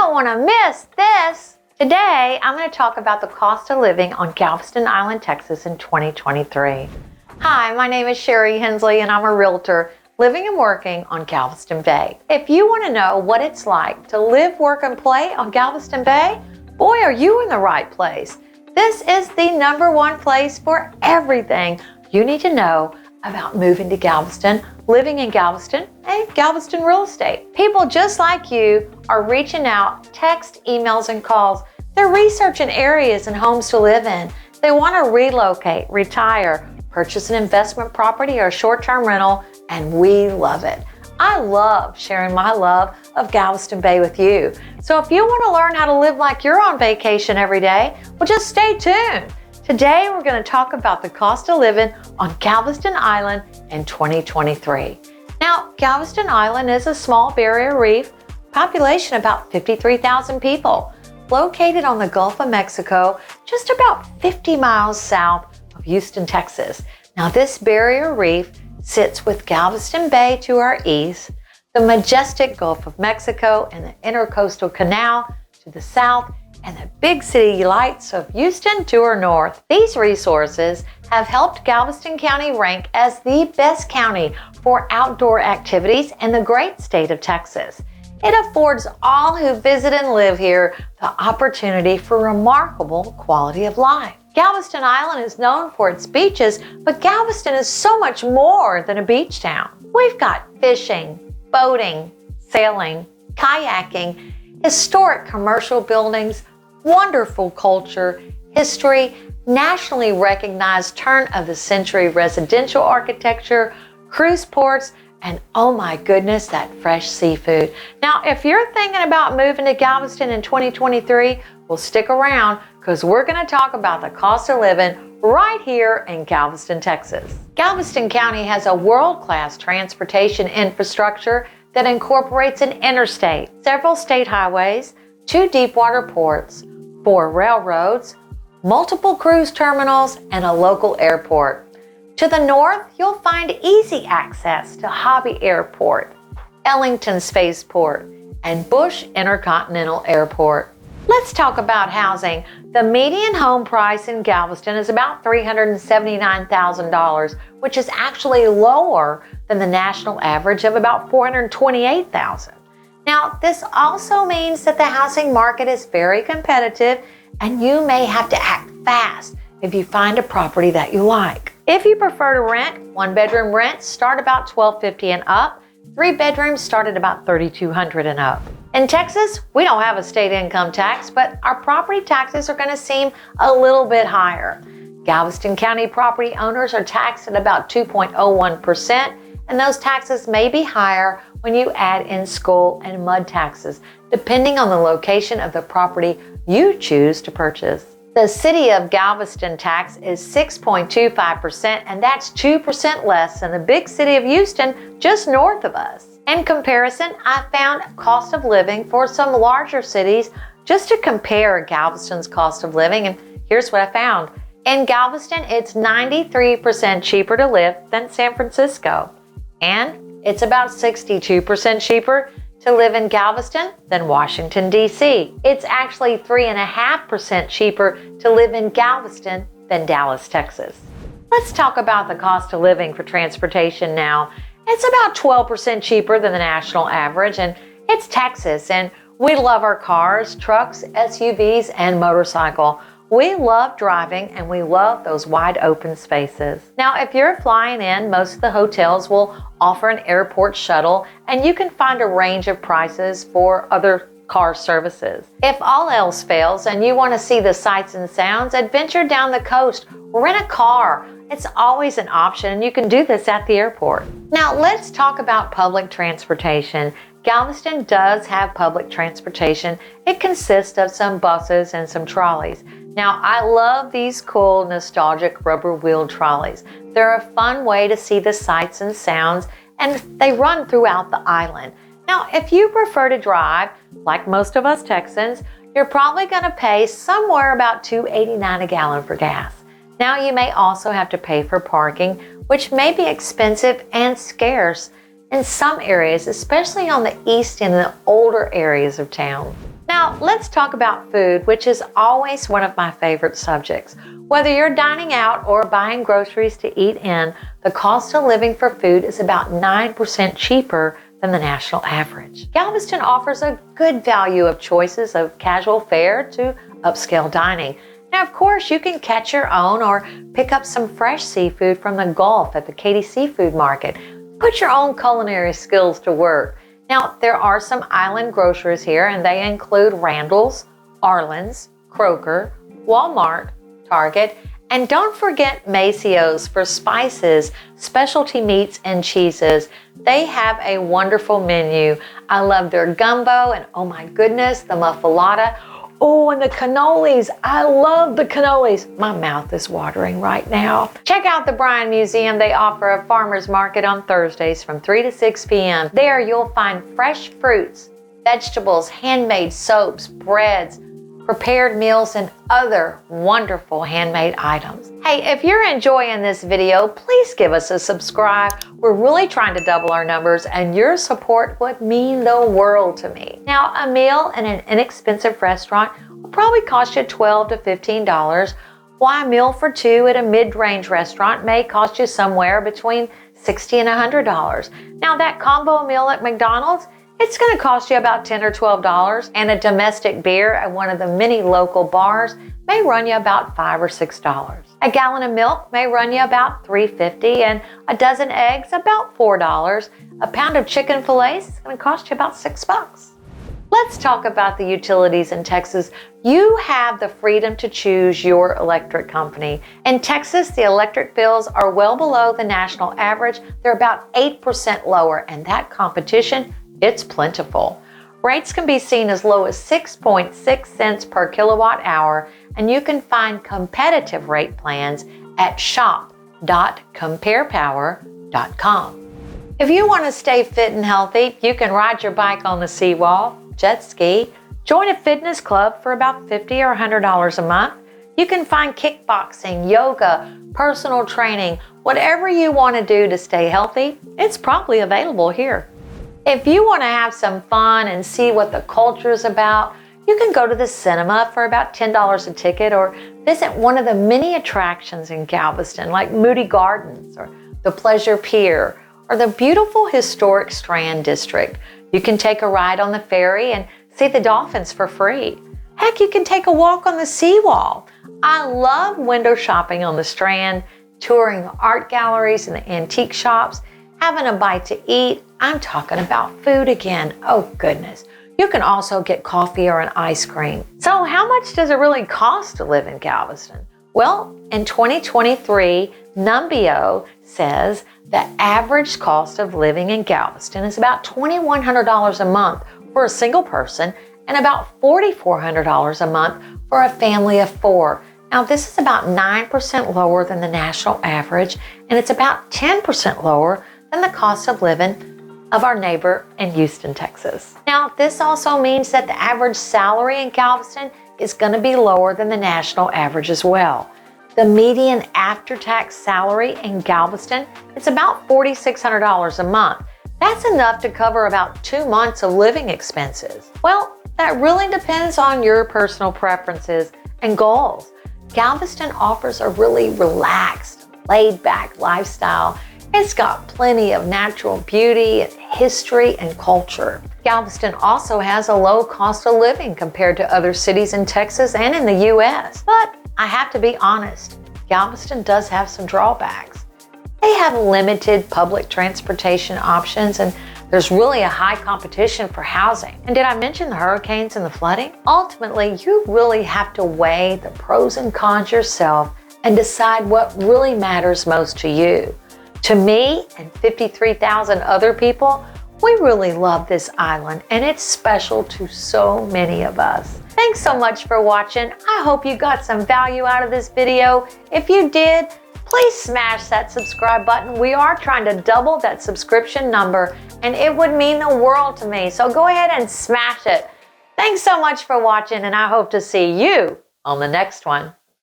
don't want to miss this. Today, I'm going to talk about the cost of living on Galveston Island, Texas in 2023. Hi, my name is Sherry Hensley and I'm a realtor living and working on Galveston Bay. If you want to know what it's like to live, work, and play on Galveston Bay, boy, are you in the right place. This is the #1 place for everything you need to know about moving to Galveston, living in Galveston, and Galveston real estate. People just like you are reaching out, text, emails, and calls. They're researching areas and homes to live in. They want to relocate, retire, purchase an investment property or a short-term rental, and we love it. I love sharing my love of Galveston Bay with you. So if you want to learn how to live like you're on vacation every day, well, just stay tuned. Today, we're going to talk about the cost of living on Galveston Island in 2023. Now, Galveston Island is a small barrier reef, population about 53,000 people, located on the Gulf of Mexico, just about 50 miles south of Houston, Texas. Now, this barrier reef sits with Galveston Bay to our east, the majestic Gulf of Mexico and the Intercoastal Canal to the south, and the big city lights of Houston to our north. These resources have helped Galveston County rank as the best county for outdoor activities in the great state of Texas. It affords all who visit and live here the opportunity for remarkable quality of life. Galveston Island is known for its beaches, but Galveston is so much more than a beach town. We've got fishing, boating, sailing, kayaking, historic commercial buildings, wonderful culture, history, nationally recognized turn-of-the-century residential architecture, cruise ports, and oh my goodness, that fresh seafood. Now, if you're thinking about moving to Galveston in 2023, well, stick around because we're going to talk about the cost of living right here in Galveston, Texas. Galveston County has a world-class transportation infrastructure that incorporates an interstate, several state highways, 2 deepwater ports, 4 railroads, multiple cruise terminals, and a local airport. To the north, you'll find easy access to Hobby Airport, Ellington Spaceport, and Bush Intercontinental Airport. Let's talk about housing. The median home price in Galveston is about $379,000, which is actually lower than the national average of about $428,000. Now, this also means that the housing market is very competitive and you may have to act fast if you find a property that you like. If you prefer to rent, 1-bedroom rents start about $1,250 and up. 3 bedrooms start at about $3,200 and up. In Texas, we don't have a state income tax, but our property taxes are going to seem a little bit higher. Galveston County property owners are taxed at about 2.01%, and those taxes may be higher when you add in school and mud taxes, depending on the location of the property you choose to purchase. The City of Galveston tax is 6.25%, and that's 2% less than the big city of Houston just north of us. In comparison, I found cost of living for some larger cities just to compare Galveston's cost of living, and here's what I found. In Galveston, it's 93% cheaper to live than San Francisco, and it's about 62% cheaper to live in Galveston than Washington, D.C. It's actually 3.5% cheaper to live in Galveston than Dallas, Texas. Let's talk about the cost of living for transportation now. It's about 12% cheaper than the national average, and it's Texas, and we love our cars, trucks, SUVs, and motorcycle. We love driving and we love those wide open spaces. Now, if you're flying in, most of the hotels will offer an airport shuttle and you can find a range of prices for other car services. If all else fails and you want to see the sights and sounds, adventure down the coast, rent a car. It's always an option and you can do this at the airport. Now, let's talk about public transportation. Galveston does have public transportation. It consists of some buses and some trolleys. Now, I love these cool, nostalgic rubber-wheeled trolleys. They're a fun way to see the sights and sounds, and they run throughout the island. Now, if you prefer to drive, like most of us Texans, you're probably going to pay somewhere about $2.89 a gallon for gas. Now, you may also have to pay for parking, which may be expensive and scarce in some areas, especially on the east and the older areas of town. Now, Now, let's talk about food, which is always one of my favorite subjects. Whether you're dining out or buying groceries to eat in, the cost of living for food is about 9% cheaper than the national average. Galveston offers a good value of choices of casual fare to upscale dining. Now, of course, you can catch your own or pick up some fresh seafood from the Gulf at the Katy Seafood Market. Put your own culinary skills to work. Now, there are some island groceries here, and they include Randall's, Arlen's, Kroger, Walmart, Target, and don't forget Maceo's for spices, specialty meats, and cheeses. They have a wonderful menu. I love their gumbo, and oh my goodness, the muffalata. Oh, and the cannolis. I love the cannolis. My mouth is watering right now. Check out the Bryan Museum. They offer a farmer's market on Thursdays from 3 to 6 p.m. There you'll find fresh fruits, vegetables, handmade soaps, breads, prepared meals, and other wonderful handmade items. Hey, if you're enjoying this video, please give us a subscribe. We're really trying to double our numbers, and your support would mean the world to me. Now, a meal in an inexpensive restaurant will probably cost you $12 to $15, while a meal for two at a mid-range restaurant may cost you somewhere between $60 and $100. Now, that combo meal at McDonald's, it's going to cost you about $10 or $12, and a domestic beer at one of the many local bars may run you about $5 or $6. A gallon of milk may run you about $3.50, and a dozen eggs about $4. A pound of chicken fillets is going to cost you about $6. Let's talk about the utilities in Texas. You have the freedom to choose your electric company. In Texas, the electric bills are well below the national average. They're about 8% lower, and that competition, it's plentiful. Rates can be seen as low as 6.6 cents per kilowatt hour, and you can find competitive rate plans at shop.comparepower.com. If you want to stay fit and healthy, you can ride your bike on the seawall, jet ski, join a fitness club for about $50 or $100 a month. You can find kickboxing, yoga, personal training, whatever you want to do to stay healthy, it's probably available here. If you want to have some fun and see what the culture is about, you can go to the cinema for about $10 a ticket or visit one of the many attractions in Galveston like Moody Gardens or the Pleasure Pier or the beautiful historic Strand District. You can take a ride on the ferry and see the dolphins for free. Heck, you can take a walk on the seawall. I love window shopping on the Strand, touring the art galleries and the antique shops, having a bite to eat. I'm talking about food again. Oh goodness. You can also get coffee or an ice cream. So how much does it really cost to live in Galveston? Well, in 2023, Numbeo says the average cost of living in Galveston is about $2,100 a month for a single person and about $4,400 a month for a family of four. Now, this is about 9% lower than the national average, and it's about 10% lower than the cost of living of our neighbor in Houston, Texas. Now, this also means that the average salary in Galveston is going to be lower than the national average as well. The median after-tax salary in Galveston is about $4,600 a month. That's enough to cover about 2 months of living expenses. Well, that really depends on your personal preferences and goals. Galveston offers a really relaxed, laid-back lifestyle. It's got plenty of natural beauty and history and culture. Galveston also has a low cost of living compared to other cities in Texas and in the U.S. But I have to be honest, Galveston does have some drawbacks. They have limited public transportation options, and there's really a high competition for housing. And did I mention the hurricanes and the flooding? Ultimately, you really have to weigh the pros and cons yourself and decide what really matters most to you. To me and 53,000 other people, we really love this island, and it's special to so many of us. Thanks so much for watching. I hope you got some value out of this video. If you did, please smash that subscribe button. We are trying to double that subscription number, and it would mean the world to me. So go ahead and smash it. Thanks so much for watching, and I hope to see you on the next one.